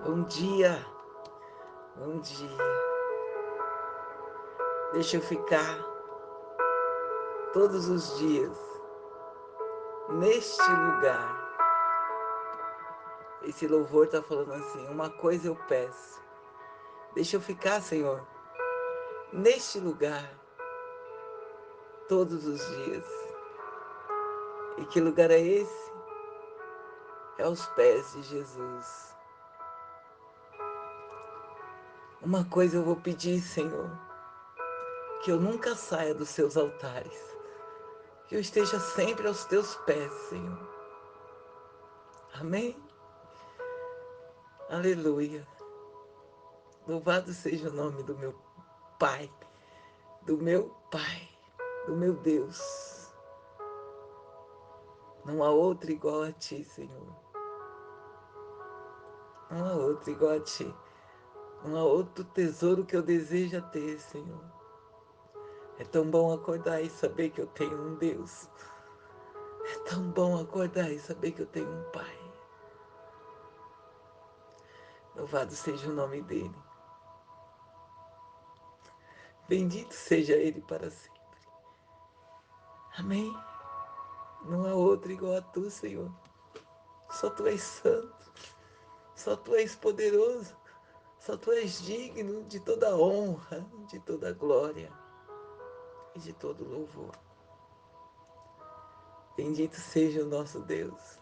Bom dia, bom dia. Deixa eu ficar todos os dias neste lugar. Esse louvor está falando assim: uma coisa eu peço. Deixa eu ficar, Senhor, neste lugar todos os dias. E que lugar é esse? É aos pés de Jesus. Uma coisa eu vou pedir, Senhor, que eu nunca saia dos seus altares, que eu esteja sempre aos teus pés, Senhor. Amém? Aleluia. Louvado seja o nome do meu Pai, do meu Pai, do meu Deus. Não há outro igual a Ti, Senhor. Não há outro igual a Ti. Não há outro tesouro que eu deseja ter, Senhor. É tão bom acordar e saber que eu tenho um Deus. É tão bom acordar e saber que eu tenho um Pai. Louvado seja o nome dEle. Bendito seja Ele para sempre. Amém? Não há outro igual a Tu, Senhor. Só Tu és santo. Só Tu és poderoso. Só Tu és digno de toda honra, de toda glória e de todo louvor. Bendito seja o nosso Deus.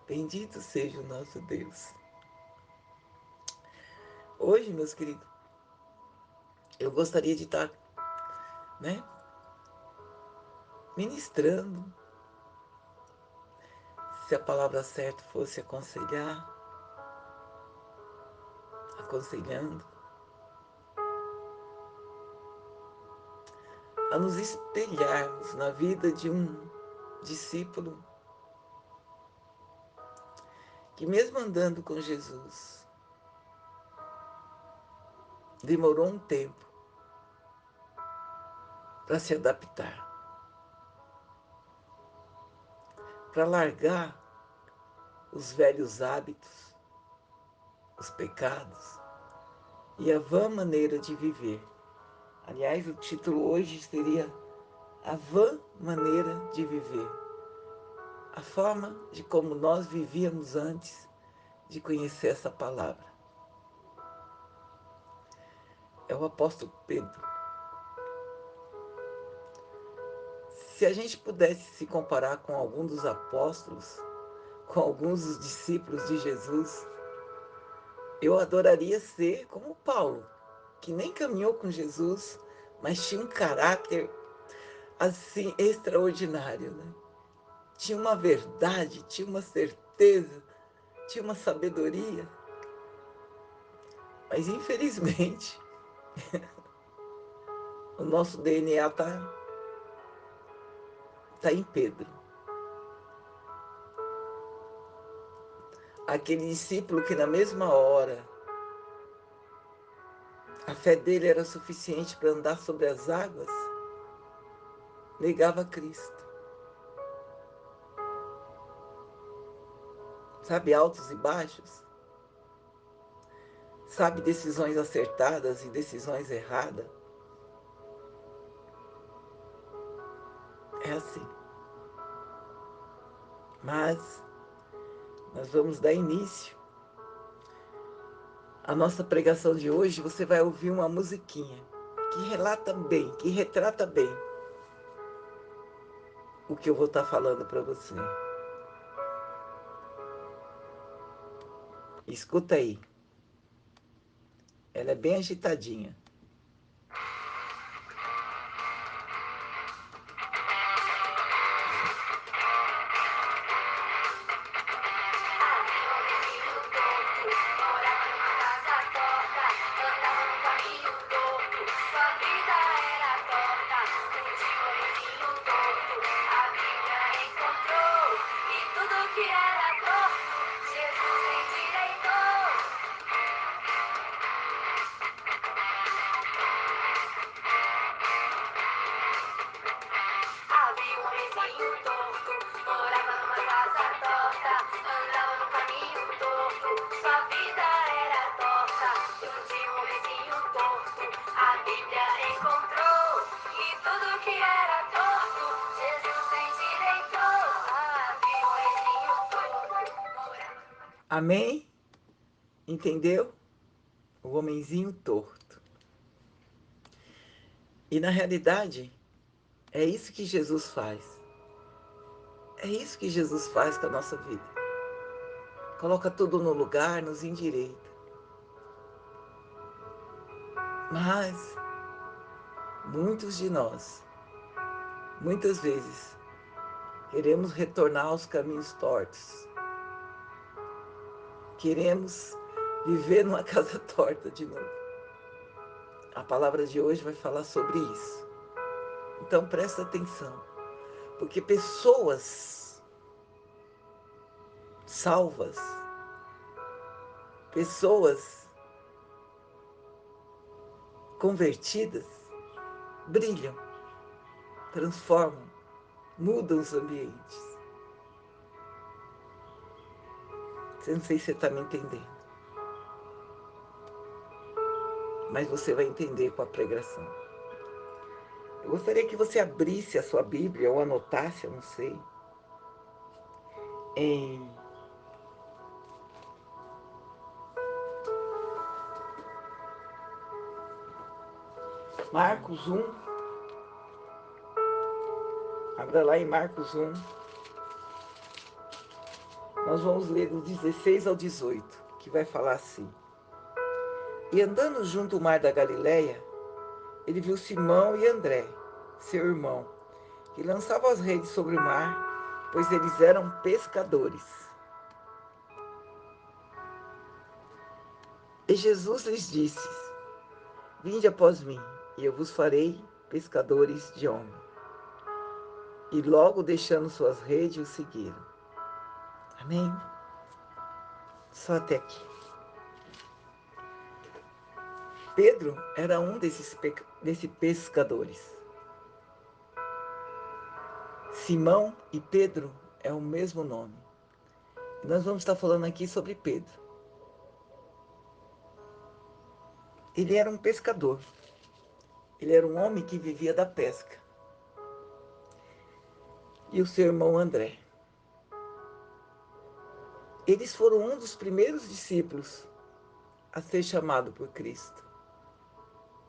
Bendito seja o nosso Deus. Hoje, meus queridos, eu gostaria de estar, né, ministrando, se a palavra certa fosse aconselhar, aconselhando, a nos espelharmos na vida de um discípulo que, mesmo andando com Jesus, demorou um tempo para se adaptar, para largar os velhos hábitos, os pecados e a vã maneira de viver. Aliás, o título hoje seria A Vã Maneira de Viver. A forma de como nós vivíamos antes de conhecer essa palavra. É o apóstolo Pedro. Se a gente pudesse se comparar com algum dos apóstolos, com alguns dos discípulos de Jesus, eu adoraria ser como Paulo, que nem caminhou com Jesus, mas tinha um caráter assim extraordinário, né? Tinha uma verdade, tinha uma certeza, tinha uma sabedoria. Mas infelizmente, o nosso DNA tá em Pedro. Aquele discípulo que na mesma hora a fé dele era suficiente para andar sobre as águas, negava Cristo. Sabe, altos e baixos? Sabe, decisões acertadas e decisões erradas? É assim. Mas nós vamos dar início. A nossa pregação de hoje, você vai ouvir uma musiquinha que relata bem, que retrata bem o que eu vou estar falando para você. Escuta aí. Ela é bem agitadinha. Havia um vizinho torto, morava numa casa torta, andava no caminho torto. Amém? Entendeu? O homenzinho torto. E na realidade, é isso que Jesus faz. É isso que Jesus faz com a nossa vida. Coloca tudo no lugar, nos endireita. Mas muitos de nós, muitas vezes, queremos retornar aos caminhos tortos. Queremos viver numa casa torta de novo. A palavra de hoje vai falar sobre isso. Então presta atenção, porque pessoas salvas, pessoas convertidas, brilham, transformam, mudam os ambientes. Eu não sei se você está me entendendo, mas você vai entender com a pregação. Eu gostaria que você abrisse a sua Bíblia ou anotasse, eu não sei, em Marcos 1. Abra lá em Marcos 1. Nós vamos ler do 16 ao 18, que vai falar assim. E andando junto ao mar da Galileia, ele viu Simão e André, seu irmão, que lançavam as redes sobre o mar, pois eles eram pescadores. E Jesus lhes disse, vinde após mim, e eu vos farei pescadores de homens. E logo deixando suas redes, o seguiram. Amém? Só até aqui. Pedro era um desses pescadores. Simão e Pedro é o mesmo nome. E nós vamos estar falando aqui sobre Pedro. Ele era um pescador. Ele era um homem que vivia da pesca. E o seu irmão André. Eles foram um dos primeiros discípulos a ser chamado por Cristo.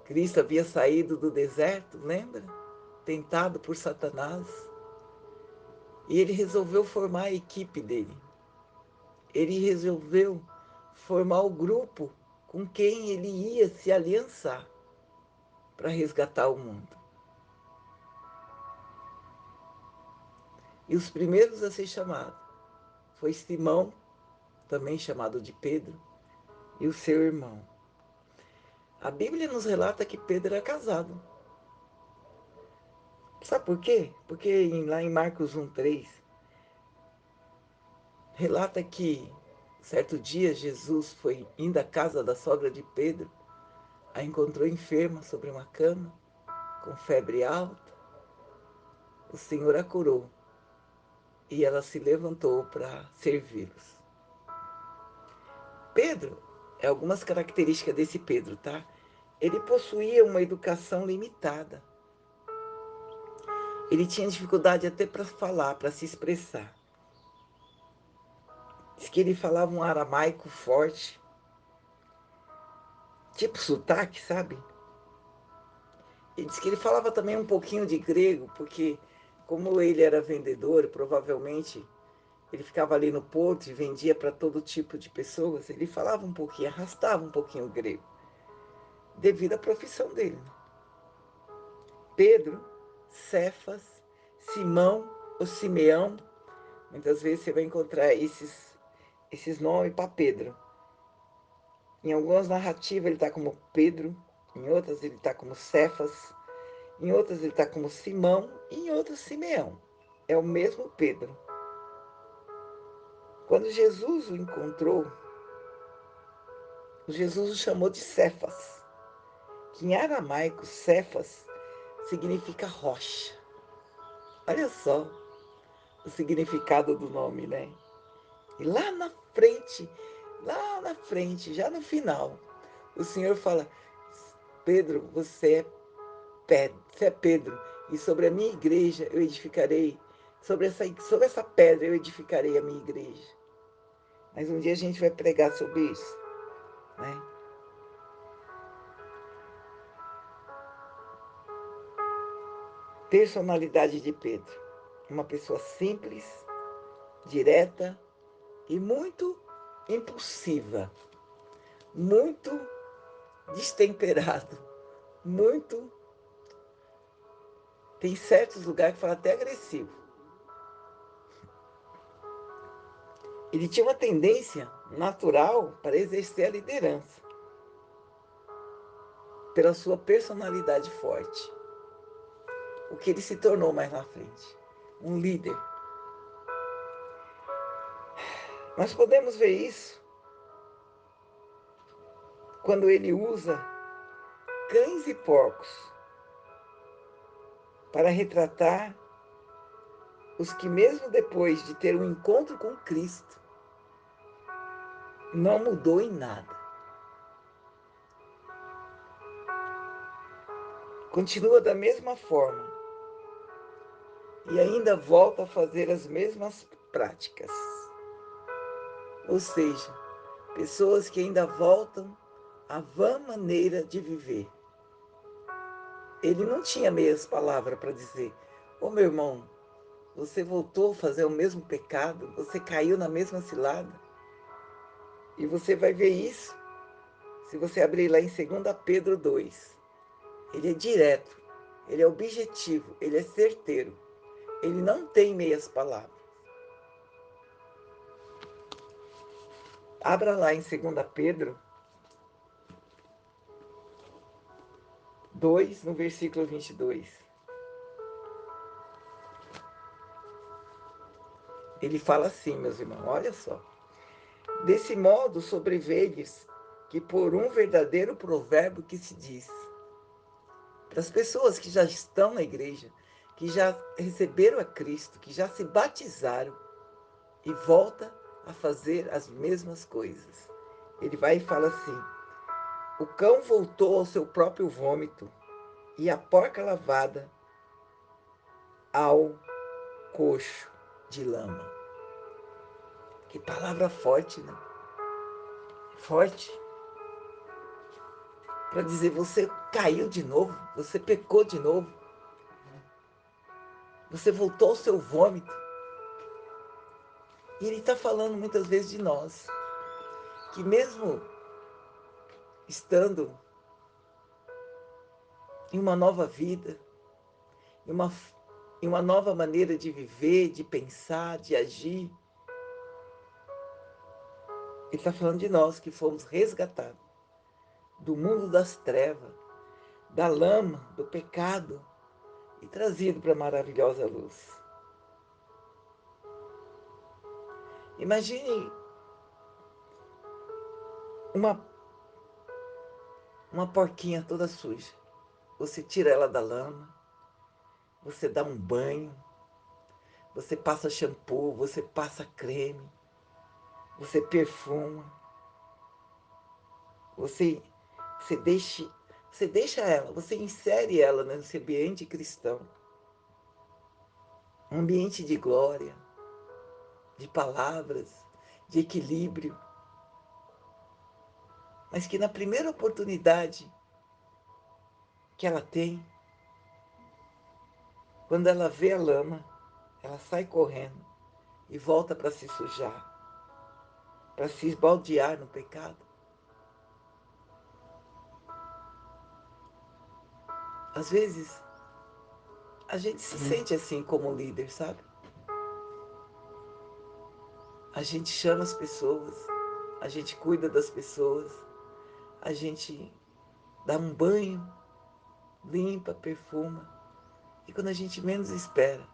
Cristo havia saído do deserto, lembra? Tentado por Satanás. E ele resolveu formar a equipe dele. Ele resolveu formar o grupo com quem ele ia se aliançar para resgatar o mundo. E os primeiros a ser chamados foi Simão, também chamado de Pedro, e o seu irmão. A Bíblia nos relata que Pedro era casado. Sabe por quê? Porque lá em Marcos 1:3, relata que certo dia Jesus foi indo à casa da sogra de Pedro, a encontrou enferma sobre uma cama, com febre alta. O Senhor a curou e ela se levantou para servi-los. Pedro, é algumas características desse Pedro, tá? Ele possuía uma educação limitada. Ele tinha dificuldade até para falar, para se expressar. Diz que ele falava um aramaico forte, tipo sotaque, sabe? E diz que ele falava também um pouquinho de grego, porque como ele era vendedor, provavelmente ele ficava ali no porto e vendia para todo tipo de pessoas, ele falava um pouquinho, arrastava um pouquinho o grego, devido à profissão dele. Pedro, Cefas, Simão ou Simeão, muitas vezes você vai encontrar esses nomes para Pedro. Em algumas narrativas ele está como Pedro, em outras ele está como Cefas, em outras ele está como Simão e em outras Simeão. É o mesmo Pedro. Quando Jesus o encontrou, Jesus o chamou de Cefas, que em aramaico Cefas significa rocha. Olha só o significado do nome, né? E lá na frente, já no final, o Senhor fala, Pedro, você é Pedro, e sobre a minha igreja eu edificarei, sobre essa pedra eu edificarei a minha igreja. Mas um dia a gente vai pregar sobre isso, né? Personalidade de Pedro. Uma pessoa simples, direta e muito impulsiva, muito destemperado, muito... Tem certos lugares que fala até agressivo. Ele tinha uma tendência natural para exercer a liderança, pela sua personalidade forte. O que ele se tornou mais na frente, um líder. Nós podemos ver isso quando ele usa cães e porcos para retratar os que, mesmo depois de ter um encontro com Cristo, não mudou em nada. Continua da mesma forma e ainda volta a fazer as mesmas práticas. Ou seja, pessoas que ainda voltam à vã maneira de viver. Ele não tinha meias palavras para dizer: ô meu irmão, você voltou a fazer o mesmo pecado, você caiu na mesma cilada. E você vai ver isso se você abrir lá em 2 Pedro 2. Ele é direto, ele é objetivo, ele é certeiro. Ele não tem meias palavras. Abra lá em 2 Pedro 2, no versículo 22. Ele fala assim, meus irmãos, olha só. Desse modo sobreveio-lhes que por um verdadeiro provérbio que se diz, para as pessoas que já estão na igreja, que já receberam a Cristo, que já se batizaram e volta a fazer as mesmas coisas. Ele vai e fala assim: o cão voltou ao seu próprio vômito e a porca lavada ao coxo de lama. Que palavra forte, né? Forte. Para dizer, você caiu de novo, você pecou de novo, você voltou ao seu vômito. E ele está falando muitas vezes de nós, que mesmo estando em uma nova vida, em uma nova maneira de viver, de pensar, de agir, ele está falando de nós que fomos resgatados do mundo das trevas, da lama, do pecado e trazido para a maravilhosa luz. Imagine uma porquinha toda suja. Você tira ela da lama, você dá um banho, você passa shampoo, você passa creme, você perfuma, você, você deixa ela, você insere ela nesse ambiente cristão, um ambiente de glória, de palavras, de equilíbrio, mas que na primeira oportunidade que ela tem, quando ela vê a lama, ela sai correndo e volta para se sujar, para se esbaldear no pecado. Às vezes, a gente se sente assim como líder, sabe? A gente chama as pessoas, a gente cuida das pessoas, a gente dá um banho, limpa, perfuma. E quando a gente menos espera,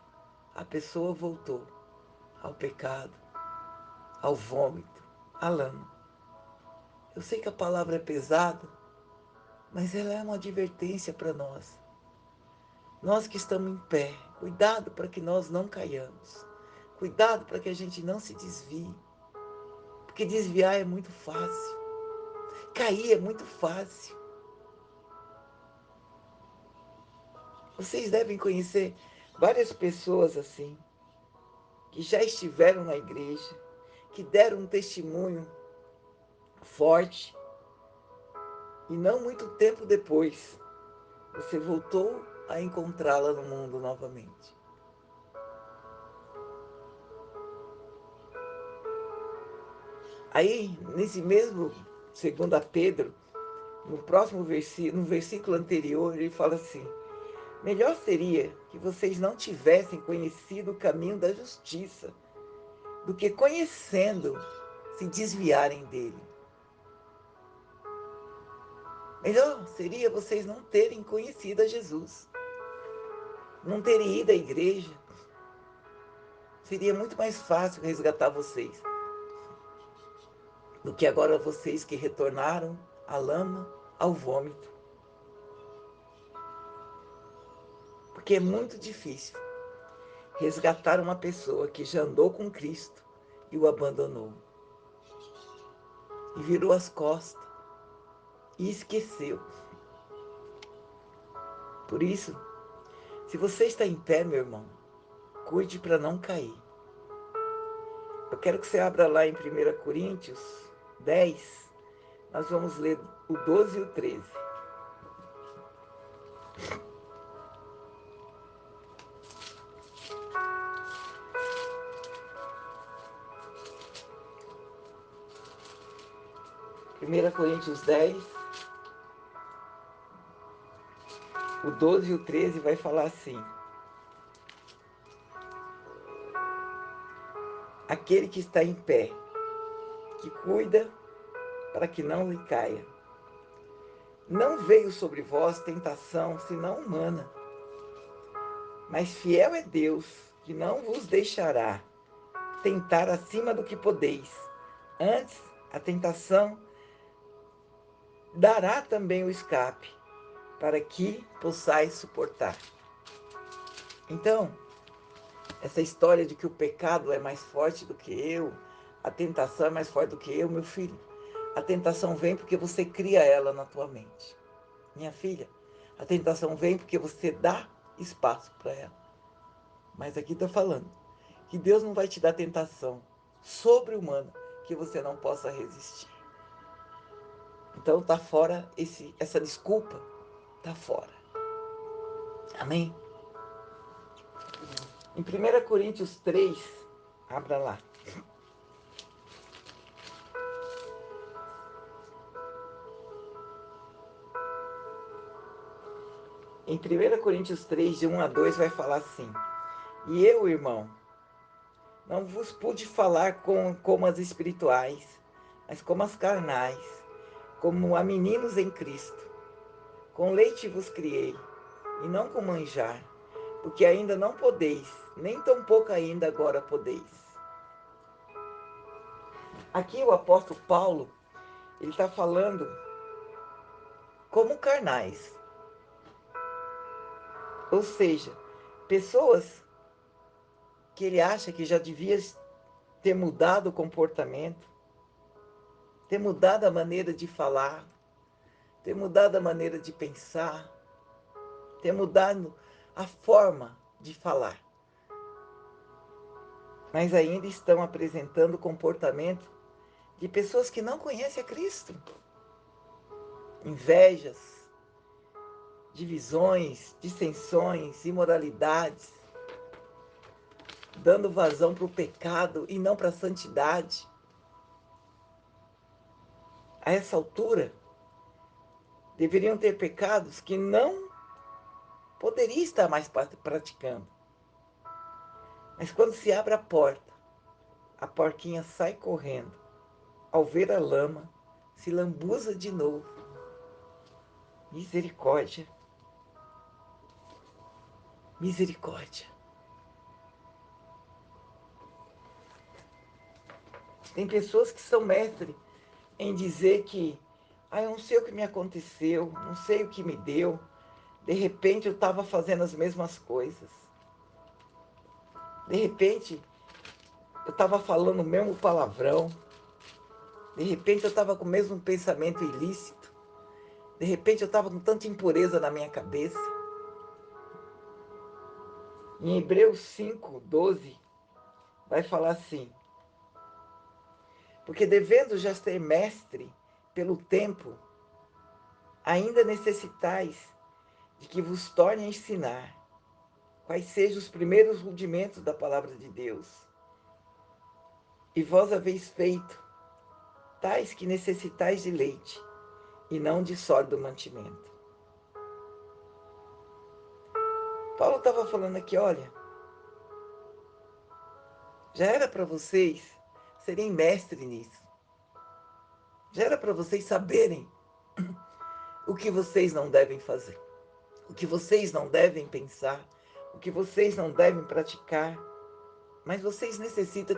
a pessoa voltou ao pecado, ao vômito, à lama. Eu sei que a palavra é pesada, mas ela é uma advertência para nós. Nós que estamos em pé, cuidado para que nós não caiamos. Cuidado para que a gente não se desvie. Porque desviar é muito fácil. Cair é muito fácil. Vocês devem conhecer várias pessoas assim, que já estiveram na igreja, que deram um testemunho forte, e não muito tempo depois, você voltou a encontrá-la no mundo novamente. Aí, nesse mesmo 2 Pedro, no próximo versículo, no versículo anterior, ele fala assim: melhor seria que vocês não tivessem conhecido o caminho da justiça, do que conhecendo, se desviarem dele. Melhor seria vocês não terem conhecido a Jesus, não terem ido à igreja. Seria muito mais fácil resgatar vocês do que agora vocês que retornaram à lama, ao vômito. Porque é muito difícil resgatar uma pessoa que já andou com Cristo e o abandonou, e virou as costas e esqueceu. Por isso, se você está em pé, meu irmão, cuide para não cair. Eu quero que você abra lá em 1 Coríntios 10, nós vamos ler o 12 e o 13. 1 Coríntios 10, o 12 e o 13 vai falar assim: aquele que está em pé, que cuida para que não lhe caia. Não veio sobre vós tentação senão humana, mas fiel é Deus, que não vos deixará tentar acima do que podeis. Antes, a tentação dará também o escape, para que possais suportar. Então, essa história de que o pecado é mais forte do que eu, a tentação é mais forte do que eu, meu filho, a tentação vem porque você cria ela na tua mente. Minha filha, a tentação vem porque você dá espaço para ela. Mas aqui está falando que Deus não vai te dar tentação sobre-humana que você não possa resistir. Então tá fora essa desculpa, tá fora. Amém? Em 1 Coríntios 3, abra lá. Em 1 Coríntios 3, de 1 a 2, vai falar assim: e eu, irmão, não vos pude falar como as espirituais, mas como as carnais, como a meninos em Cristo. Com leite vos criei, e não com manjar, porque ainda não podeis, nem tampouco ainda agora podeis. Aqui o apóstolo Paulo, ele está falando como carnais. Ou seja, pessoas que ele acha que já devia ter mudado o comportamento, ter mudado a maneira de falar, ter mudado a maneira de pensar, ter mudado a forma de falar. Mas ainda estão apresentando o comportamento de pessoas que não conhecem a Cristo. Invejas, divisões, dissensões, imoralidades, dando vazão para o pecado e não para a santidade. A essa altura, deveriam ter pecados que não poderiam estar mais praticando. Mas quando se abre a porta, a porquinha sai correndo. Ao ver a lama, se lambuza de novo. Misericórdia. Misericórdia. Tem pessoas que são mestres em dizer que eu não sei o que me aconteceu, não sei o que me deu. De repente eu estava fazendo as mesmas coisas. De repente eu estava falando o mesmo palavrão. De repente eu estava com o mesmo pensamento ilícito. De repente eu estava com tanta impureza na minha cabeça. Em Hebreus 5, 12, vai falar assim: Porque devendo já ser mestre pelo tempo, ainda necessitais de que vos torne a ensinar quais sejam os primeiros rudimentos da palavra de Deus. E vós haveis feito, tais que necessitais de leite, e não de sólido mantimento. Paulo estava falando aqui, olha, já era para vocês serem mestres nisso. Já era para vocês saberem o que vocês não devem fazer, o que vocês não devem pensar, o que vocês não devem praticar. Mas vocês necessitam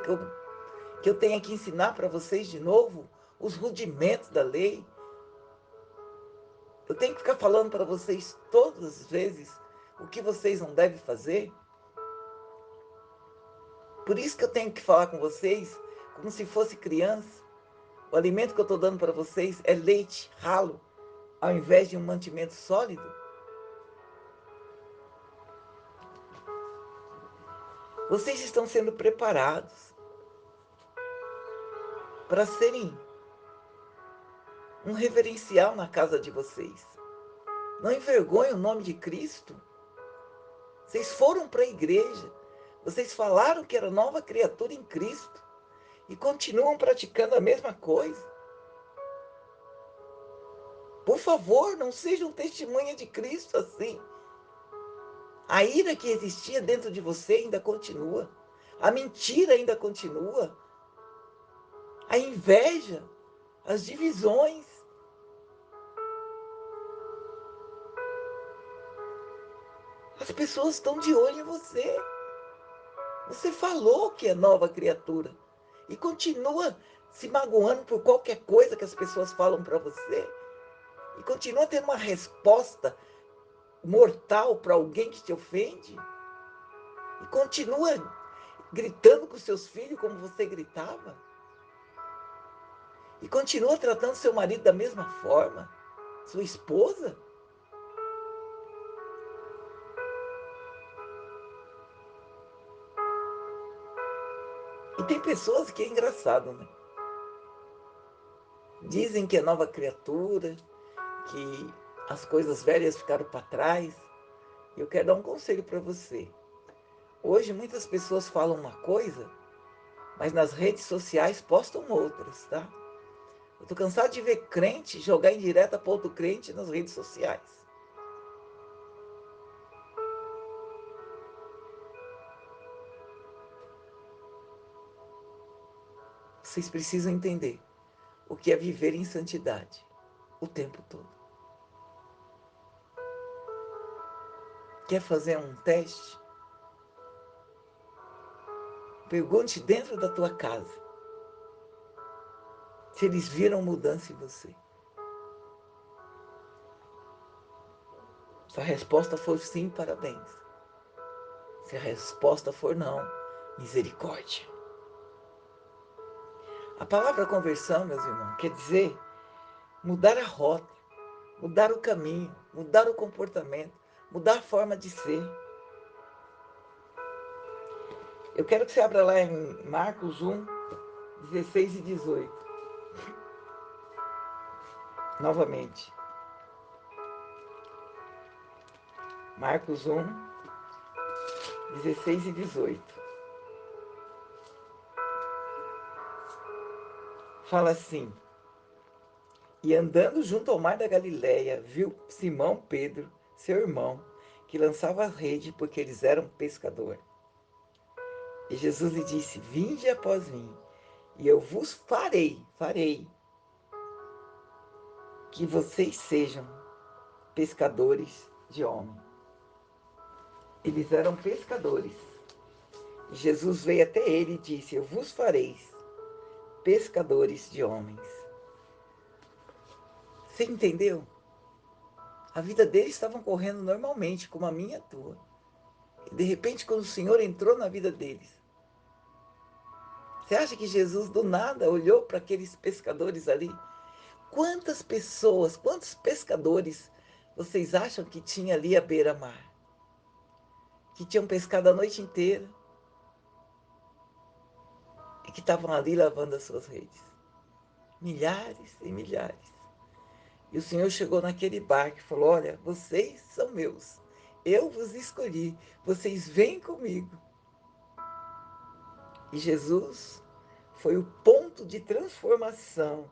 que eu tenha que ensinar para vocês de novo os rudimentos da lei. Eu tenho que ficar falando para vocês todas as vezes o que vocês não devem fazer. Por isso que eu tenho que falar com vocês como se fosse criança. O alimento que eu estou dando para vocês é leite ralo, ao invés de um mantimento sólido. Vocês estão sendo preparados para serem um reverencial na casa de vocês. Não envergonhem o nome de Cristo. Vocês foram para a igreja. Vocês falaram que era nova criatura em Cristo. E continuam praticando a mesma coisa. Por favor, não sejam testemunha de Cristo assim. A ira que existia dentro de você ainda continua. A mentira ainda continua. A inveja, as divisões. As pessoas estão de olho em você. Você falou que é nova criatura. E continua se magoando por qualquer coisa que as pessoas falam para você. E continua tendo uma resposta mortal para alguém que te ofende. E continua gritando com seus filhos como você gritava. E continua tratando seu marido da mesma forma. Sua esposa. E tem pessoas que é engraçado, né? Dizem que é nova criatura, que as coisas velhas ficaram para trás. E eu quero dar um conselho para você. Hoje muitas pessoas falam uma coisa, mas nas redes sociais postam outras, tá? Eu tô cansado de ver crente jogar indireta para outro crente nas redes sociais. Vocês precisam entender o que é viver em santidade o tempo todo. Quer fazer um teste? Pergunte dentro da tua casa se eles viram mudança em você. Se a resposta for sim, parabéns. Se a resposta for não, misericórdia. A palavra conversão, meus irmãos, quer dizer mudar a rota, mudar o caminho, mudar o comportamento, mudar a forma de ser. Eu quero que você abra lá em Marcos 1, 16 e 18. Novamente. Marcos 1, 16 e 18. Fala assim: E andando junto ao mar da Galileia, viu Simão Pedro, seu irmão, que lançava a rede porque eles eram pescador. E Jesus lhe disse: Vinde após mim, e eu vos farei que vocês sejam pescadores de homens. Eles eram pescadores. E Jesus veio até ele e disse: Eu vos fareis pescadores de homens. Você entendeu? A vida deles estava correndo normalmente, como a minha e a tua. E de repente, quando o Senhor entrou na vida deles, você acha que Jesus do nada olhou para aqueles pescadores ali? Quantas pessoas, quantos pescadores vocês acham que tinha ali à beira-mar? Que tinham pescado a noite inteira e que estavam ali lavando as suas redes. milhares e milhares. E o Senhor chegou naquele barco e falou: olha, vocês são meus, eu vos escolhi, vocês vêm comigo. E Jesus foi o ponto de transformação,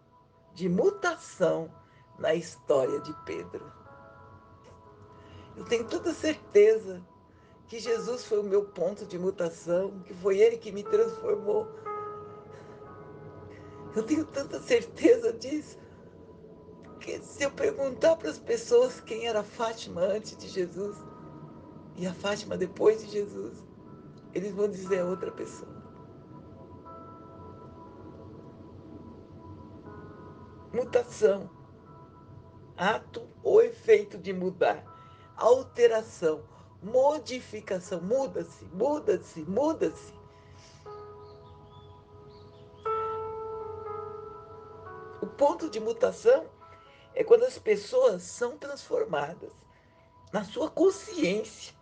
de mutação na história de Pedro. Eu tenho toda certeza que Jesus foi o meu ponto de mutação, que foi Ele que me transformou. Eu tenho tanta certeza disso, que se eu perguntar para as pessoas quem era Fátima antes de Jesus e a Fátima depois de Jesus, eles vão dizer a outra pessoa. Mutação, ato ou efeito de mudar, alteração, modificação, muda-se, muda-se, muda-se. O ponto de mutação é quando as pessoas são transformadas na sua consciência,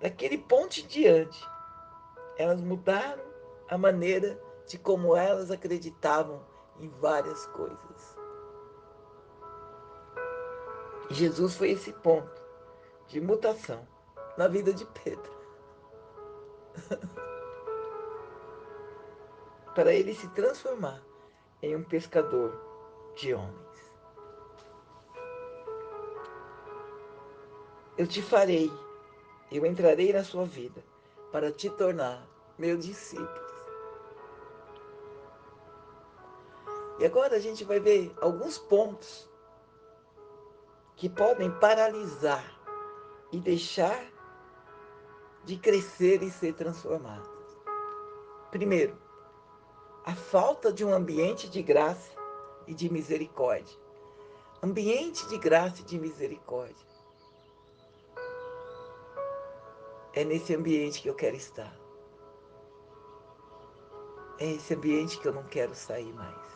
daquele ponto em diante. Elas mudaram a maneira de como elas acreditavam em várias coisas. E Jesus foi esse ponto de mutação na vida de Pedro, para ele se transformar em um pescador de homens. Eu te farei, eu entrarei na sua vida para te tornar meu discípulo. E agora a gente vai ver alguns pontos que podem paralisar e deixar de crescer e ser transformados. Primeiro, a falta de um ambiente de graça e de misericórdia. Ambiente de graça e de misericórdia. É nesse ambiente que eu quero estar. É esse ambiente que eu não quero sair mais.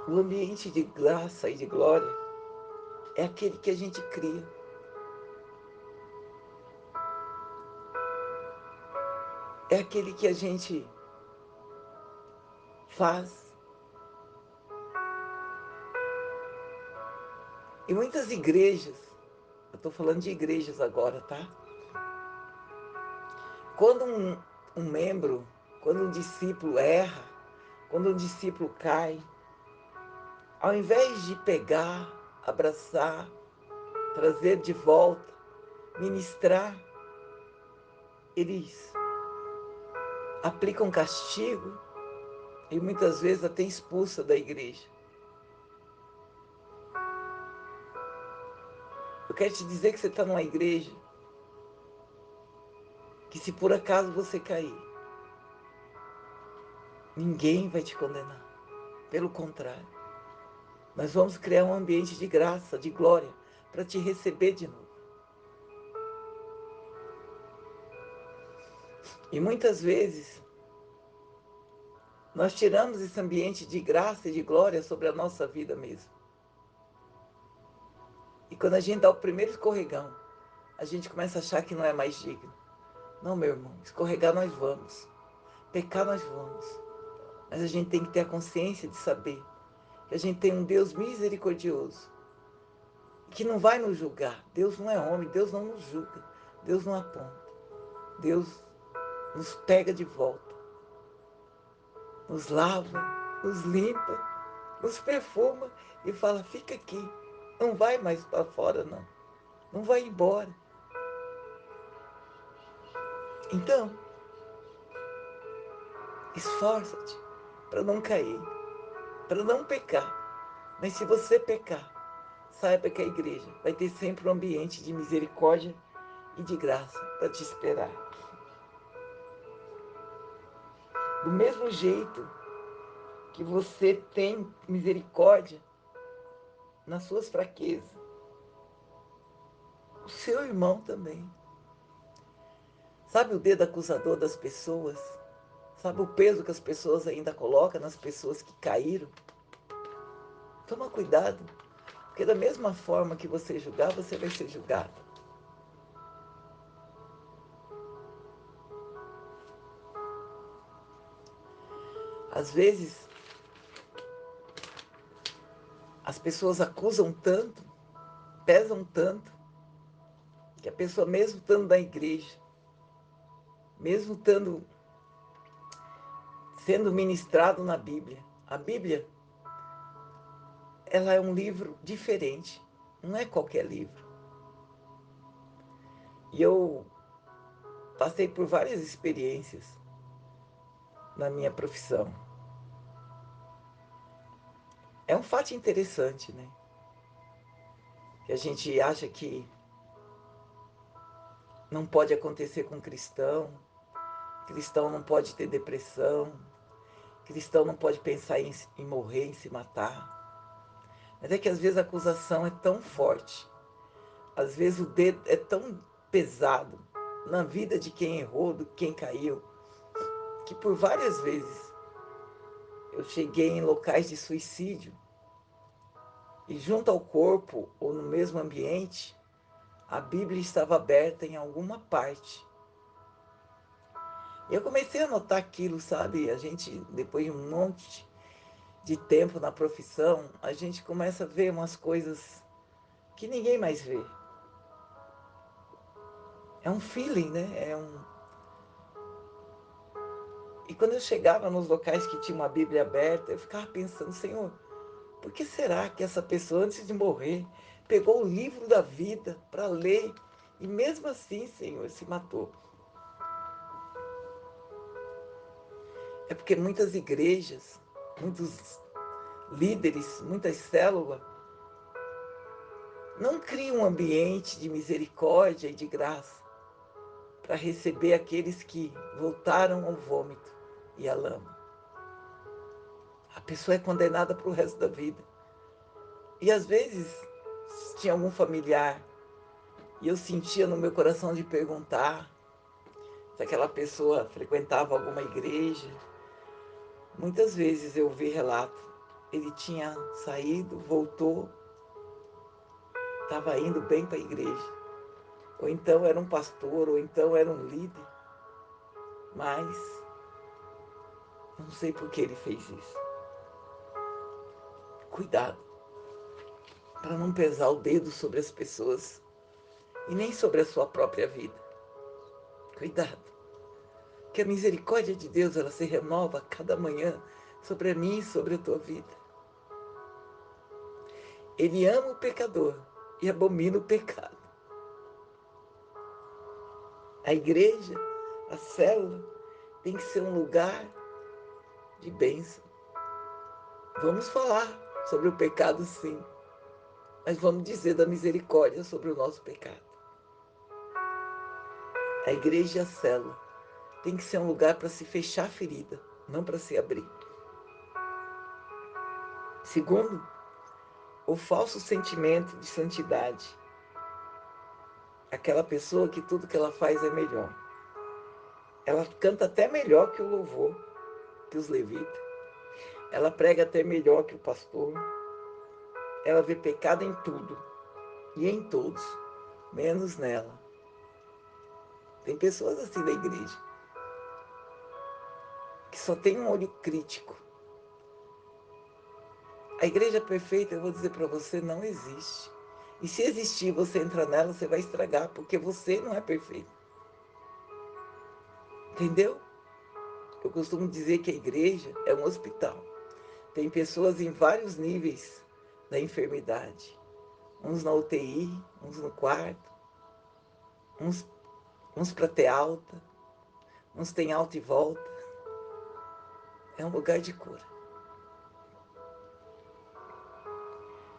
O ambiente de graça e de glória é aquele que a gente cria. É aquele que a gente faz. E muitas igrejas, eu estou falando de igrejas agora, tá? Quando um membro, quando um discípulo erra, quando um discípulo cai, ao invés de pegar, abraçar, trazer de volta, ministrar, eles aplicam castigo e muitas vezes até expulsa da igreja. Eu quero te dizer que você está numa igreja que, se por acaso você cair, ninguém vai te condenar. Pelo contrário, nós vamos criar um ambiente de graça, de glória, para te receber de novo. E muitas vezes nós tiramos esse ambiente de graça e de glória sobre a nossa vida mesmo. E quando a gente dá o primeiro escorregão, a gente começa a achar que não é mais digno. Não, meu irmão, escorregar nós vamos, pecar nós vamos. Mas a gente tem que ter a consciência de saber que a gente tem um Deus misericordioso, que não vai nos julgar. Deus não é homem, Deus não nos julga, Deus não aponta. Deus nos pega de volta, nos lava, nos limpa, nos perfuma e fala: fica aqui, não vai mais para fora não, não vai embora. Então, esforça-te para não cair, para não pecar. Mas se você pecar, saiba que a igreja vai ter sempre um ambiente de misericórdia e de graça para te esperar. Do mesmo jeito que você tem misericórdia nas suas fraquezas, o seu irmão também. Sabe o dedo acusador das pessoas? Sabe o peso que as pessoas ainda colocam nas pessoas que caíram? Toma cuidado, porque da mesma forma que você julgar, você vai ser julgado. Às vezes, as pessoas acusam tanto, pesam tanto, que a pessoa, mesmo estando na igreja, mesmo estando sendo ministrado na Bíblia, a Bíblia, ela é um livro diferente, não é qualquer livro. E eu passei por várias experiências na minha profissão. É um fato interessante, né? Que a gente acha que não pode acontecer com cristão, cristão não pode ter depressão, cristão não pode pensar em morrer, em se matar. Mas é que às vezes a acusação é tão forte, às vezes o dedo é tão pesado na vida de quem errou, de quem caiu, que por várias vezes eu cheguei em locais de suicídio e junto ao corpo ou no mesmo ambiente, a Bíblia estava aberta em alguma parte. E eu comecei a notar aquilo, sabe? A gente, depois de um monte de tempo na profissão, a gente começa a ver umas coisas que ninguém mais vê. É um feeling, né? E quando eu chegava nos locais que tinha uma Bíblia aberta, eu ficava pensando, Senhor, por que será que essa pessoa, antes de morrer, pegou o livro da vida para ler e mesmo assim, Senhor, se matou? É porque muitas igrejas, muitos líderes, muitas células, não criam um ambiente de misericórdia e de graça para receber aqueles que voltaram ao vômito e à lama. A pessoa é condenada para o resto da vida. E às vezes, se tinha algum familiar e eu sentia no meu coração de perguntar se aquela pessoa frequentava alguma igreja, muitas vezes eu vi relato. Ele tinha saído, voltou, estava indo bem para a igreja. Ou então era um pastor, ou então era um líder. Mas não sei por que ele fez isso. Cuidado, para não pesar o dedo sobre as pessoas e nem sobre a sua própria vida. Cuidado, que a misericórdia de Deus, ela se renova a cada manhã sobre a minha e sobre a tua vida. Ele ama o pecador e abomina o pecado. A igreja, a célula, tem que ser um lugar de bênção. Vamos falar sobre o pecado, sim, mas vamos dizer da misericórdia sobre o nosso pecado. A igreja e a célula tem que ser um lugar para se fechar a ferida, não para se abrir. Segundo, o falso sentimento de santidade. Aquela pessoa que tudo que ela faz é melhor. Ela canta até melhor que o louvor, que os levitas. Ela prega até melhor que o pastor. Ela vê pecado em tudo e em todos, menos nela. Tem pessoas assim da igreja, que só tem um olho crítico. A igreja perfeita, eu vou dizer para você, não existe. E se existir, você entra nela, você vai estragar, porque você não é perfeito. Entendeu? Eu costumo dizer que a igreja é um hospital. Tem pessoas em vários níveis da enfermidade. Uns na UTI, uns no quarto, uns para ter alta, uns tem alta e volta. É um lugar de cura.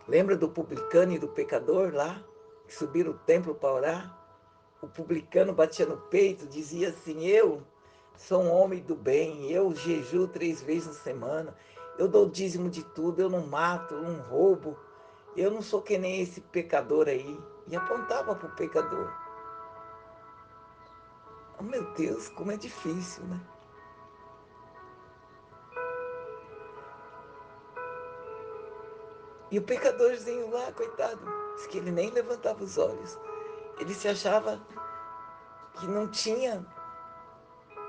Lembra do publicano e do pecador lá, que subiram o templo para orar? O publicano batia no peito, dizia assim, eu sou um homem do bem, eu jejuo 3 vezes na semana, eu dou dízimo de tudo, eu não mato, eu não roubo, eu não sou que nem esse pecador aí. E apontava para o pecador. Oh, meu Deus, como é difícil, né? E o pecadorzinho lá, coitado, disse que ele nem levantava os olhos. Ele se achava que não tinha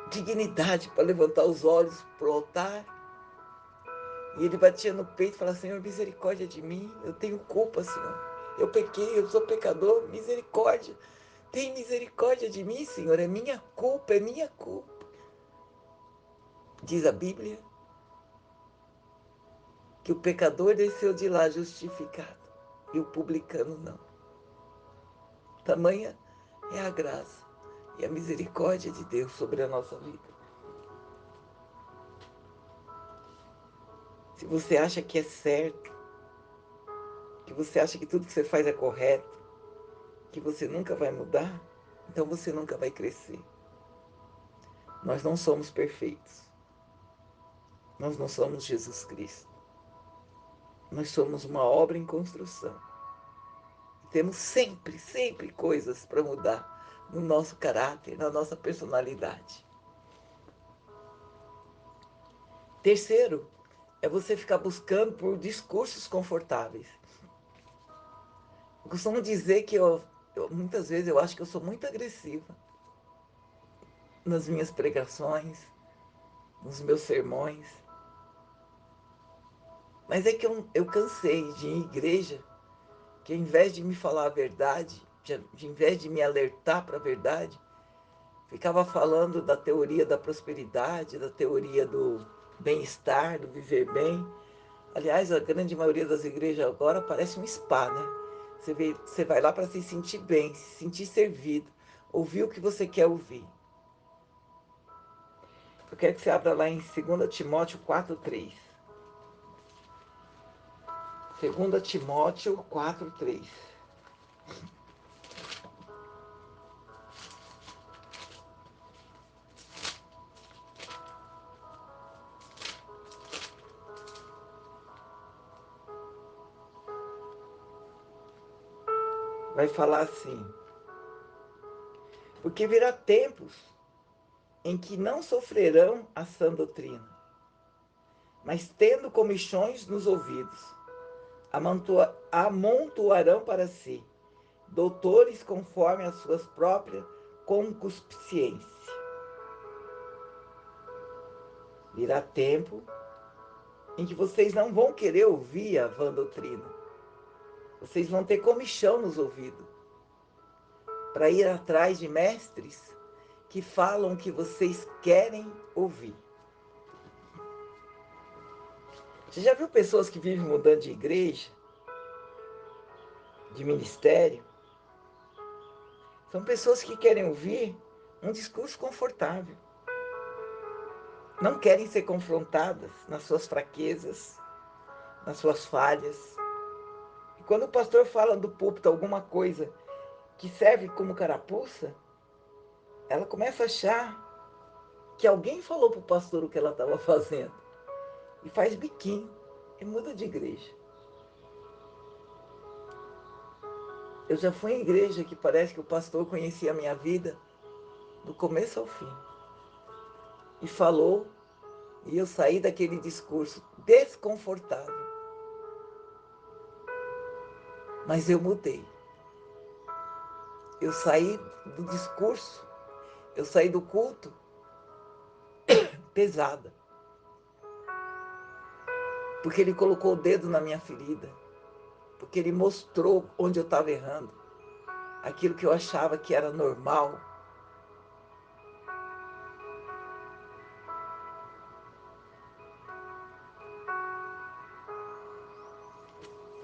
dignidade para levantar os olhos para o altar. E ele batia no peito e falava: Senhor, misericórdia de mim, eu tenho culpa, Senhor. Eu pequei, eu sou pecador, misericórdia. Tem misericórdia de mim, Senhor, é minha culpa, é minha culpa. Diz a Bíblia que o pecador desceu de lá justificado e o publicano não. Tamanha é a graça e a misericórdia de Deus sobre a nossa vida. Se você acha que é certo, que você acha que tudo que você faz é correto, que você nunca vai mudar, então você nunca vai crescer. Nós não somos perfeitos. Nós não somos Jesus Cristo. Nós somos uma obra em construção. Temos sempre, sempre coisas para mudar no nosso caráter, na nossa personalidade. Terceiro, é você ficar buscando por discursos confortáveis. Eu costumo dizer que muitas vezes eu acho que eu sou muito agressiva nas minhas pregações, nos meus sermões. Mas é que eu cansei de ir em igreja que, ao invés de me falar a verdade, de em vez de me alertar para a verdade, ficava falando da teoria da prosperidade, da teoria do bem-estar, do viver bem. Aliás, a grande maioria das igrejas agora parece um spa, né? Você vai lá para se sentir bem, se sentir servido, ouvir o que você quer ouvir. Eu quero que você abra lá em 2 Timóteo 4:3. 2 Timóteo 4:3. Vai falar assim: porque virá tempos em que não sofrerão a sã doutrina, mas tendo comichões nos ouvidos, amontoarão para si doutores conforme as suas próprias concupiscências. Virá tempo em que vocês não vão querer ouvir a vã doutrina. Vocês vão ter comichão nos ouvidos para ir atrás de mestres que falam o que vocês querem ouvir. Você já viu pessoas que vivem mudando de igreja, de ministério? São pessoas que querem ouvir um discurso confortável. Não querem ser confrontadas nas suas fraquezas, nas suas falhas. E quando o pastor fala do púlpito alguma coisa que serve como carapuça, ela começa a achar que alguém falou para o pastor o que ela estava fazendo. E faz biquinho e muda de igreja. Eu já fui em igreja que parece que o pastor conhecia a minha vida do começo ao fim. E falou, e eu saí daquele discurso desconfortável. Mas eu mudei. Eu saí do discurso, eu saí do culto pesada. Porque ele colocou o dedo na minha ferida. Porque ele mostrou onde eu estava errando. Aquilo que eu achava que era normal.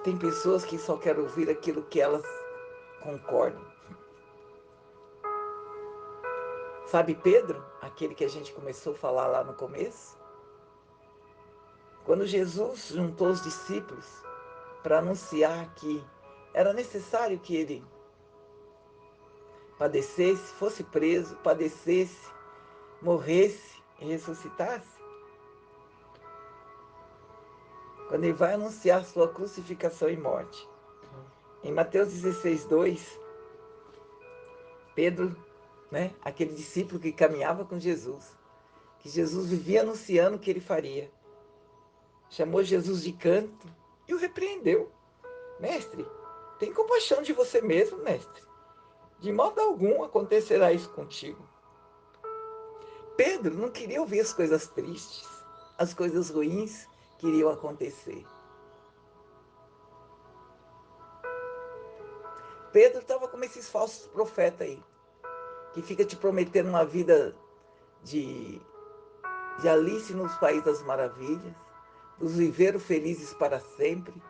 Tem pessoas que só querem ouvir aquilo que elas concordam. Sabe Pedro, aquele que a gente começou a falar lá no começo? Quando Jesus juntou os discípulos para anunciar que era necessário que ele padecesse, fosse preso, padecesse, morresse e ressuscitasse, quando ele vai anunciar sua crucificação e morte. Em Mateus 16:2, Pedro, né, aquele discípulo que caminhava com Jesus, que Jesus vivia anunciando o que ele faria, chamou Jesus de canto e o repreendeu. Mestre, tem compaixão de você mesmo, mestre. De modo algum acontecerá isso contigo. Pedro não queria ouvir as coisas tristes, as coisas ruins que iriam acontecer. Pedro estava como esses falsos profetas aí, que fica te prometendo uma vida de Alice nos País das Maravilhas, dos viveram felizes para sempre,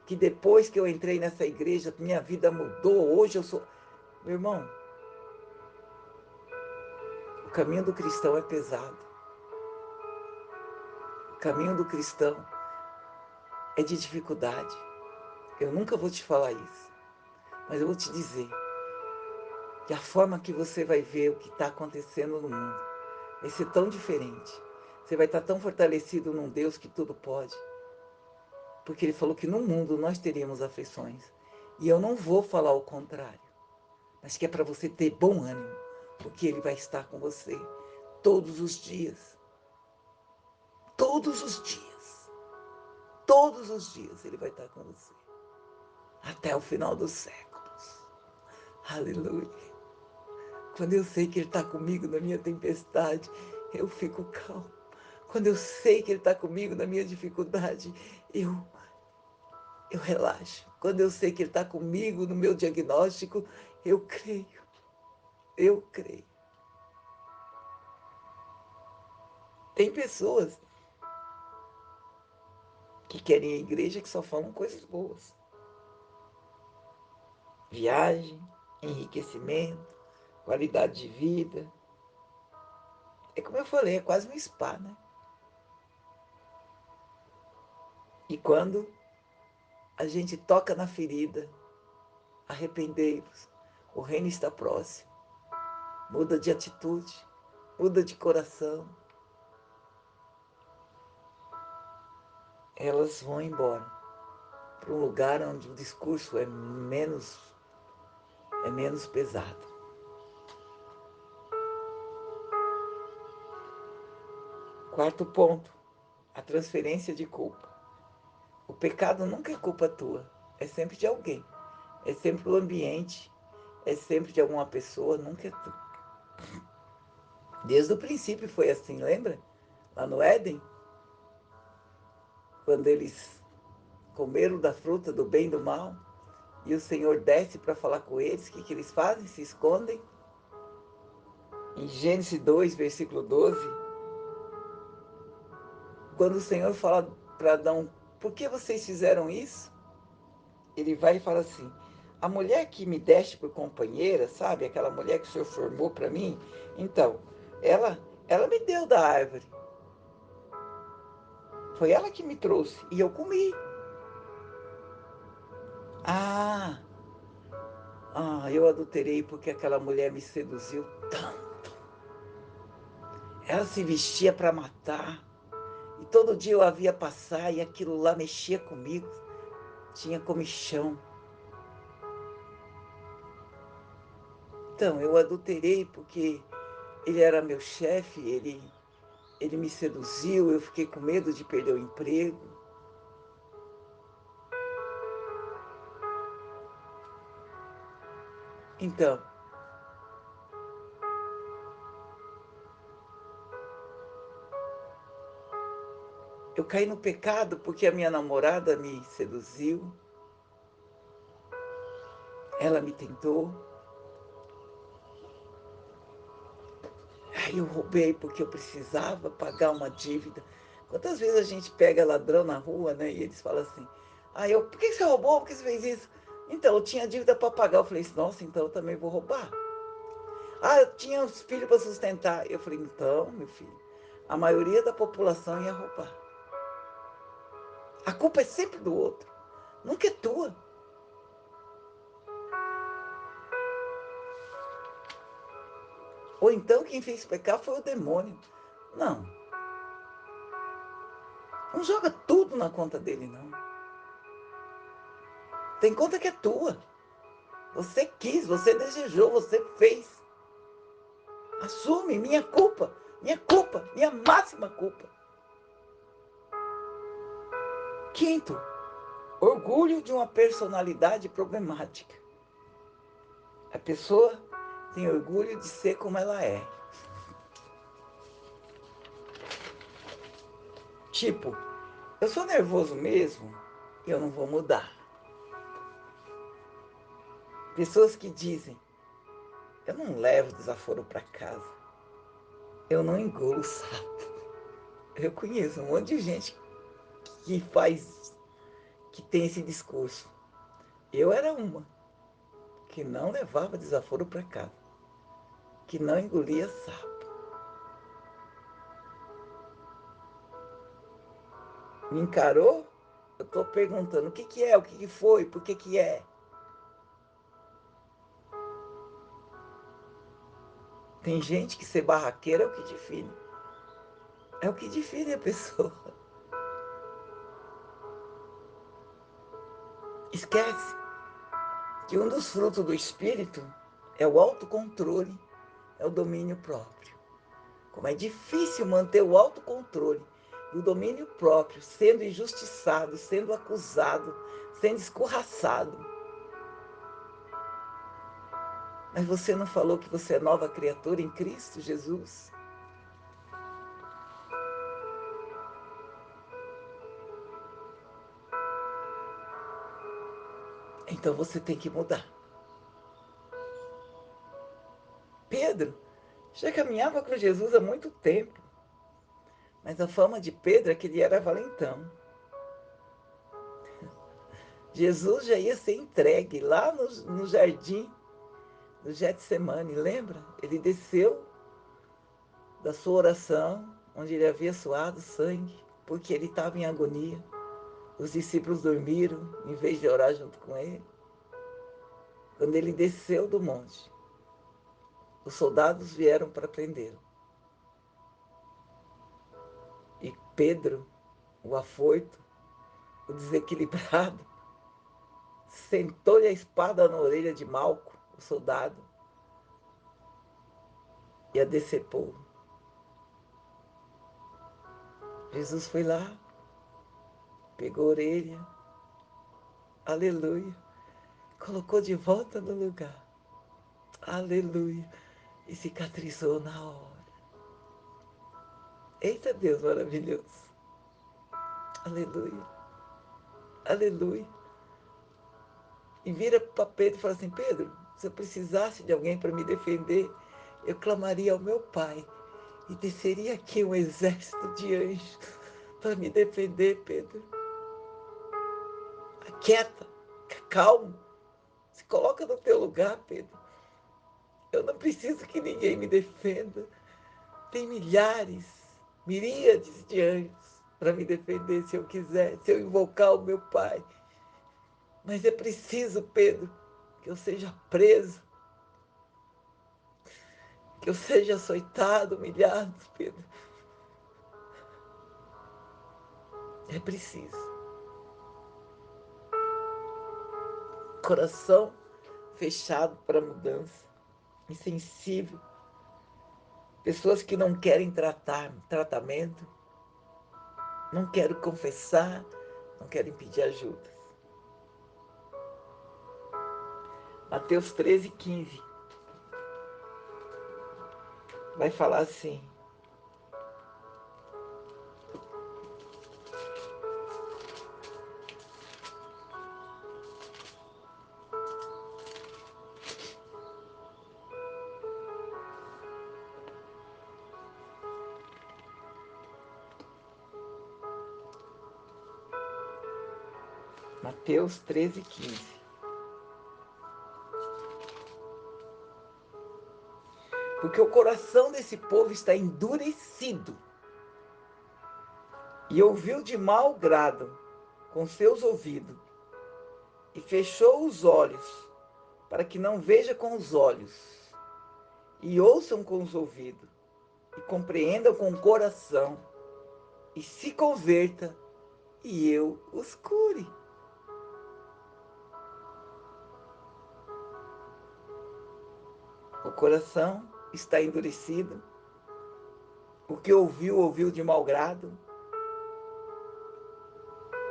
que depois que eu entrei nessa igreja, minha vida mudou, hoje eu sou... Meu irmão, o caminho do cristão é pesado. O caminho do cristão é de dificuldade. Eu nunca vou te falar isso, mas eu vou te dizer que a forma que você vai ver o que está acontecendo no mundo vai ser tão diferente. Você vai estar tão fortalecido num Deus que tudo pode. Porque Ele falou que no mundo nós teríamos aflições. E eu não vou falar o contrário. Mas que é para você ter bom ânimo. Porque Ele vai estar com você todos os dias. Todos os dias. Todos os dias Ele vai estar com você. Até o final dos séculos. Aleluia. Quando eu sei que Ele está comigo na minha tempestade, eu fico calmo. Quando eu sei que Ele está comigo na minha dificuldade, eu relaxo. Quando eu sei que Ele está comigo no meu diagnóstico, eu creio. Eu creio. Tem pessoas que querem a igreja que só falam coisas boas. Viagem, enriquecimento, qualidade de vida. É como eu falei, é quase um spa, né? E quando a gente toca na ferida, arrependei-vos, o reino está próximo. Muda de atitude, muda de coração. Elas vão embora para um lugar onde o discurso é menos pesado. Quarto ponto, a transferência de culpa. O pecado nunca é culpa tua, é sempre de alguém. É sempre o ambiente, é sempre de alguma pessoa, nunca é tu. Desde o princípio foi assim, lembra? Lá no Éden, quando eles comeram da fruta do bem e do mal, e o Senhor desce para falar com eles, o que eles fazem? Se escondem. Em Gênesis 2, versículo 12, quando o Senhor fala para Adão, por que vocês fizeram isso? Ele vai e fala assim, a mulher que me deste por companheira, sabe? Aquela mulher que o Senhor formou para mim, então, ela me deu da árvore. Foi ela que me trouxe e eu comi. Ah, eu adulterei porque aquela mulher me seduziu tanto. Ela se vestia para matar. E todo dia eu a via passar e aquilo lá mexia comigo. Tinha comichão. Então, eu adulterei porque ele era meu chefe, ele me seduziu, eu fiquei com medo de perder o emprego. Então, eu caí no pecado porque a minha namorada me seduziu, ela me tentou. Aí eu roubei porque eu precisava pagar uma dívida. Quantas vezes a gente pega ladrão na rua, né? E eles falam assim, por que você roubou? Por que você fez isso? Então, eu tinha dívida para pagar. Eu falei, nossa, então eu também vou roubar. Eu tinha os filhos para sustentar. Eu falei, então, meu filho, a maioria da população ia roubar. A culpa é sempre do outro, nunca é tua. Ou então quem fez pecar foi o demônio. Não. Não joga tudo na conta dele, não. Tem conta que é tua. Você quis, você desejou, você fez. Assume minha culpa, minha máxima culpa. Quinto, orgulho de uma personalidade problemática. A pessoa tem orgulho de ser como ela é. Tipo, Eu sou nervoso mesmo e eu não vou mudar. Pessoas que dizem, eu não levo desaforo para casa, eu não engulo sapo. Eu conheço um monte de gente que tem esse discurso. Eu era uma que não levava desaforo para casa, que não engolia sapo. Me encarou? Eu estou perguntando o que é, o que foi, por que é. Tem gente que ser barraqueira é o que define. É o que define a pessoa. Esquece que um dos frutos do espírito é o autocontrole, é o domínio próprio. Como é difícil manter o autocontrole e o domínio próprio, sendo injustiçado, sendo acusado, sendo escorraçado. Mas você não falou que você é nova criatura em Cristo Jesus? Então você tem que mudar. Pedro já caminhava com Jesus há muito tempo, mas a fama de Pedro é que ele era valentão. Jesus já ia ser entregue lá no jardim do Getsemane, lembra? Ele desceu da sua oração, onde ele havia suado sangue, porque ele estava em agonia. Os discípulos dormiram, em vez de orar junto com ele. Quando ele desceu do monte, os soldados vieram para prendê-lo. E Pedro, o afoito, o desequilibrado, sentou-lhe a espada na orelha de Malco, o soldado, e a decepou. Jesus foi lá, pegou a orelha, aleluia, colocou de volta no lugar, aleluia, e cicatrizou na hora. Eita Deus maravilhoso, aleluia, aleluia. E vira para Pedro e fala assim, Pedro, se eu precisasse de alguém para me defender, eu clamaria ao meu Pai e desceria aqui um exército de anjos para me defender, Pedro. Aquieta, calmo, se coloca no teu lugar, Pedro. Eu não preciso que ninguém me defenda. Tem milhares, miríades de anjos para me defender se eu quiser, se eu invocar o meu Pai. Mas é preciso, Pedro, que eu seja preso, que eu seja açoitado, humilhado, Pedro. É preciso. Coração fechado para mudança, insensível. Pessoas que não querem tratamento, não querem confessar, não querem pedir ajuda. Mateus 13:15 vai falar assim: Mateus 13:15. Porque o coração desse povo está endurecido e ouviu de mau grado com seus ouvidos e fechou os olhos para que não veja com os olhos e ouçam com os ouvidos e compreendam com o coração e se converta e eu os cure. O coração está endurecido, o que ouviu, ouviu de mau grado,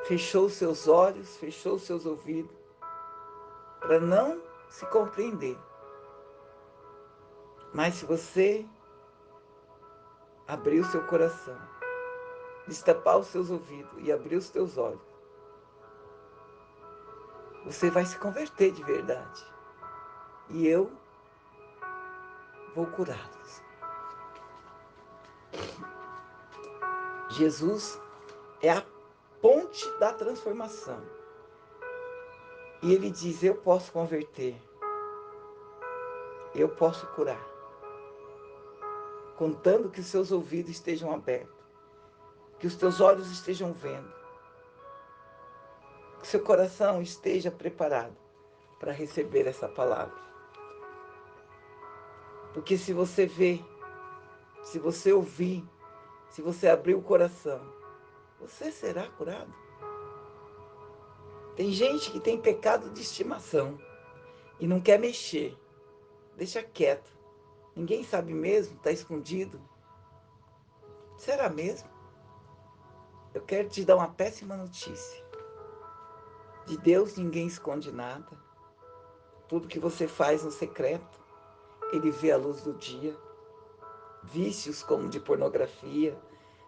fechou seus olhos, fechou seus ouvidos, para não se compreender. Mas se você abrir o seu coração, destapar os seus ouvidos e abrir os teus olhos, você vai se converter de verdade. E eu vou curá-los. Jesus é a ponte da transformação. E ele diz, eu posso converter. Eu posso curar. Contando que os seus ouvidos estejam abertos. Que os teus olhos estejam vendo. Que seu coração esteja preparado para receber essa palavra. Porque se você ver, se você ouvir, se você abrir o coração, você será curado. Tem gente que tem pecado de estimação e não quer mexer. Deixa quieto. Ninguém sabe mesmo, está escondido. Será mesmo? Eu quero te dar uma péssima notícia. De Deus ninguém esconde nada. Tudo que você faz no secreto, Ele vê a luz do dia. Vícios como de pornografia,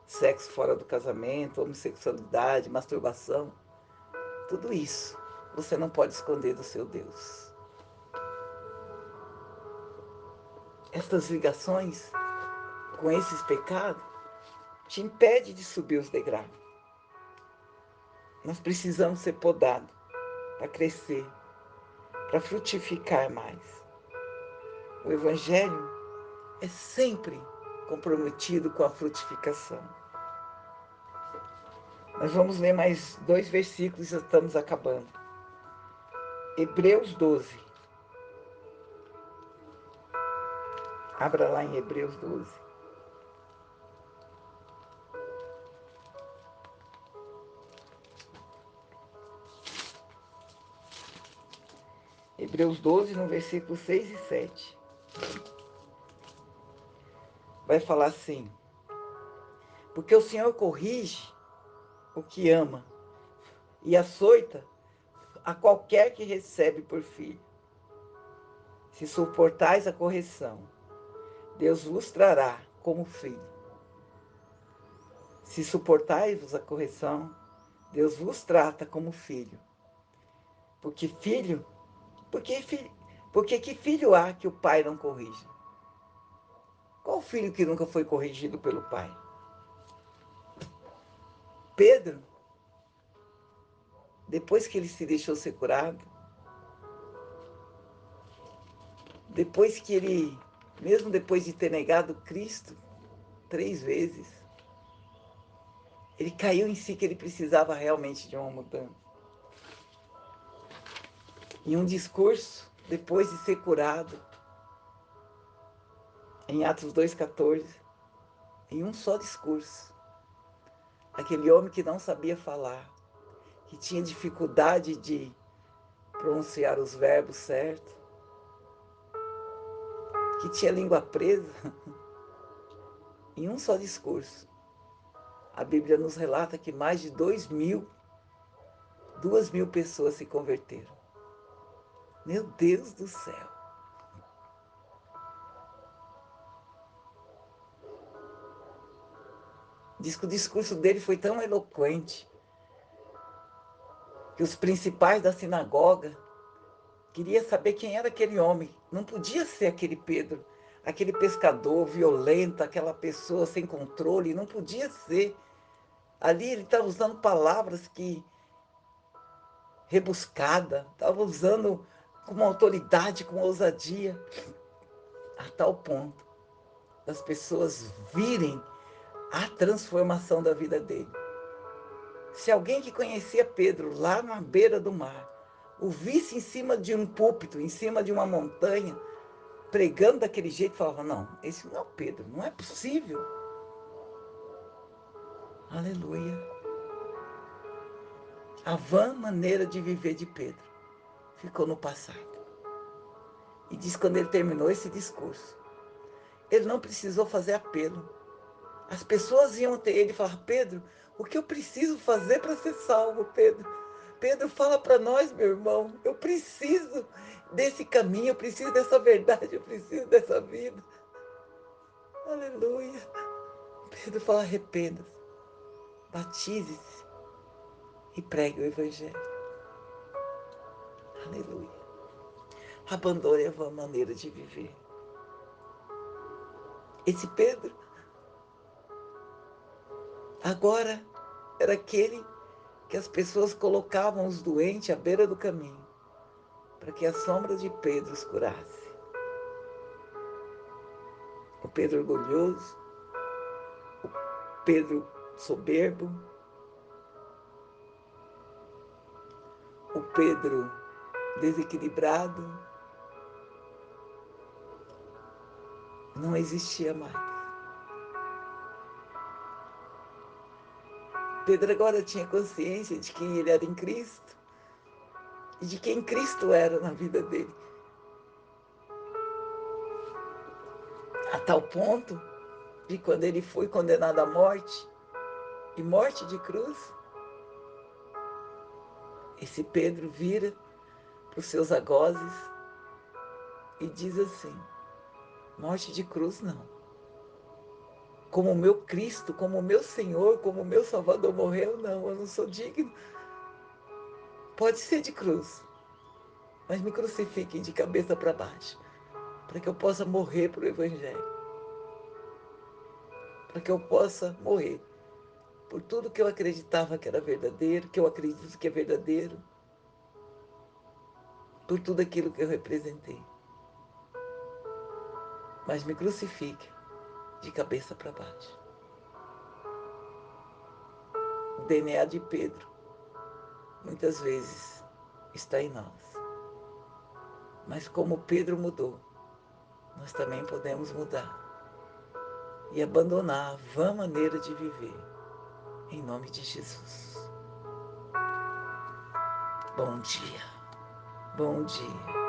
sexo fora do casamento, homossexualidade, masturbação, tudo isso você não pode esconder do seu Deus. Estas ligações com esses pecados te impedem de subir os degraus. Nós precisamos ser podados para crescer, para frutificar mais. O Evangelho é sempre comprometido com a frutificação. Nós vamos ler mais 2 versículos e já estamos acabando. Hebreus 12. Abra lá em Hebreus 12. Hebreus 12, no versículo 6 e 7. Vai falar assim: porque o Senhor corrige o que ama e açoita a qualquer que recebe por filho. Se suportais a correção, Deus vos trará como filho. Se suportais a correção, Deus vos trata como filho. Porque filho, porque que filho há que o pai não corrija? Qual filho que nunca foi corrigido pelo pai? Pedro, depois que ele se deixou ser curado, depois que ele, mesmo depois de ter negado Cristo 3 vezes, ele caiu em si que ele precisava realmente de uma mudança. Em um discurso, depois de ser curado, em Atos 2,14, em um só discurso, aquele homem que não sabia falar, que tinha dificuldade de pronunciar os verbos certos, que tinha língua presa, em um só discurso, a Bíblia nos relata que mais de 2.000 pessoas se converteram. Meu Deus do céu! Diz que o discurso dele foi tão eloquente que os principais da sinagoga queriam saber quem era aquele homem. Não podia ser aquele Pedro, aquele pescador violento, aquela pessoa sem controle, não podia ser. Ali ele estava usando palavras que rebuscada, estava usando com uma autoridade, com uma ousadia, a tal ponto das pessoas virem a transformação da vida dele. Se alguém que conhecia Pedro lá na beira do mar, o visse em cima de um púlpito, em cima de uma montanha, pregando daquele jeito, falava, não, esse não é o Pedro, não é possível. Aleluia. A vã maneira de viver de Pedro ficou no passado. E diz quando ele terminou esse discurso, ele não precisou fazer apelo. As pessoas iam até ele e falavam, Pedro, o que eu preciso fazer para ser salvo, Pedro? Pedro, fala para nós, meu irmão, eu preciso desse caminho, eu preciso dessa verdade, eu preciso dessa vida. Aleluia. Pedro fala, arrependa-se. batize-se e pregue o Evangelho. Aleluia. Abandone a vã maneira de viver. Esse Pedro, agora, era aquele que as pessoas colocavam os doentes à beira do caminho, para que a sombra de Pedro os curasse. O Pedro orgulhoso, o Pedro soberbo, o Pedro desequilibrado, não existia mais. Pedro agora tinha consciência de quem ele era em Cristo e de quem Cristo era na vida dele. A tal ponto de quando ele foi condenado à morte, e morte de cruz, esse Pedro vira para os seus algozes e diz assim: morte de cruz não. Como o meu Cristo, como o meu Senhor, como o meu Salvador morreu, não, eu não sou digno. Pode ser de cruz, mas me crucifiquem de cabeça para baixo, para que eu possa morrer para o Evangelho, para que eu possa morrer por tudo que eu acreditava que era verdadeiro, que eu acredito que é verdadeiro, por tudo aquilo que eu representei. Mas me crucifique de cabeça para baixo. O DNA de Pedro, muitas vezes, está em nós. Mas como Pedro mudou, nós também podemos mudar e abandonar a vã maneira de viver, em nome de Jesus. Bom dia, bom dia.